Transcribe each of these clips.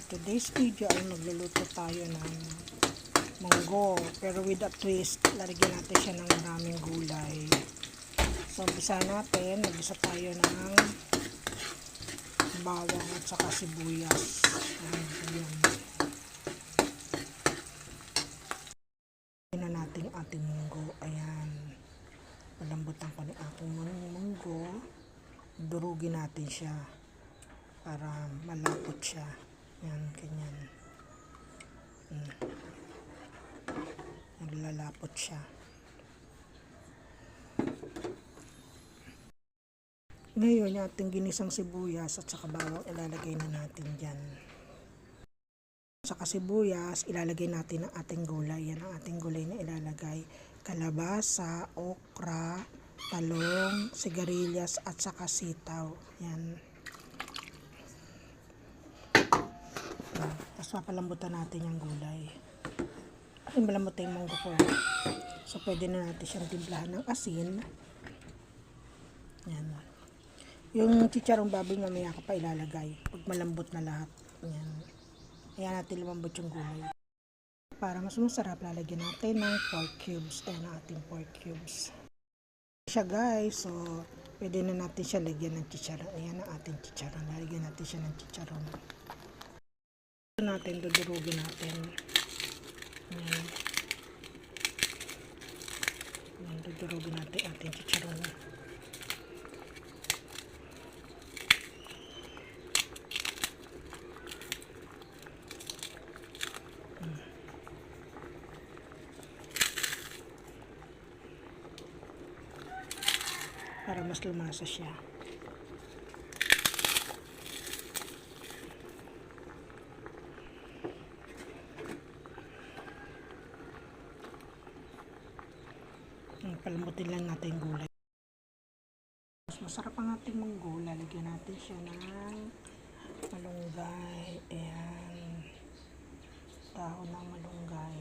today's video ay magluluto tayo ng munggo, pero with a twist. Lalagyan natin siya ng maraming gulay. So umpisa natin, mag-isa tayo ng bawang at saka sibuyas. Ayan. Ayan na natin ating munggo. Ayan, malambutan ko ng ating munggo. Durugin natin siya para malapot siya. Yan, ganyan. Lalapot siya. Ngayon, yung ating ginisang sibuyas at saka bawang ilalagay na natin dyan. Saka sibuyas, ilalagay natin ang ating gulay. Yan ang ating gulay na ilalagay. Kalabasa, okra, talong, sigarilyas at saka sitaw. Yan. Tapos papalambutan natin yung gulay. Ay, malambot yung munggo ko. So pwede na natin siyang timplahan ng asin. Yan. Yung chicharong baboy mamaya ka pa ilalagay pag malambot na lahat. Yan. Ayan natin lumambot yung gulay. Para mas masarap, lalagyan natin ng pork cubes. Ayan ang ating pork cubes. Siya guys, so pwede na natin siya lagyan ng chicharon. Ayan ang ating chicharon. Lalagyan natin siya ng chicharon. Natin, dudurugin natin. Ayan. Ayan, dudurugin natin ating chicharon. Para mas lumasa siya. Palambutin lang natin yung gulay. Mas masarap ang ating munggo. Lalagyan natin siya ng malunggay. Ayan. Dahon ng malunggay.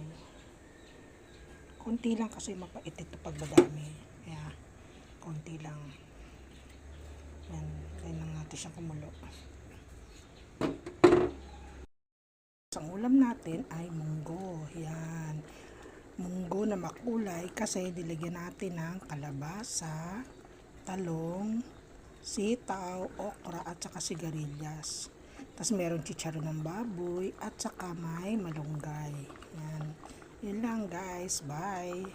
Kunti lang kasi mapait ito pag madami. Kaya, kunti lang. Ayan. Ayan lang natin siyang kumulo. Ang ulam natin ay munggo. Ayan. Munggo na makulay kasi dilagyan natin ng kalabasa, talong, sitaw, okra at saka sigarilyas. Tapos meron chicharon ng baboy at saka may malunggay. Yan. Yun lang guys. Bye!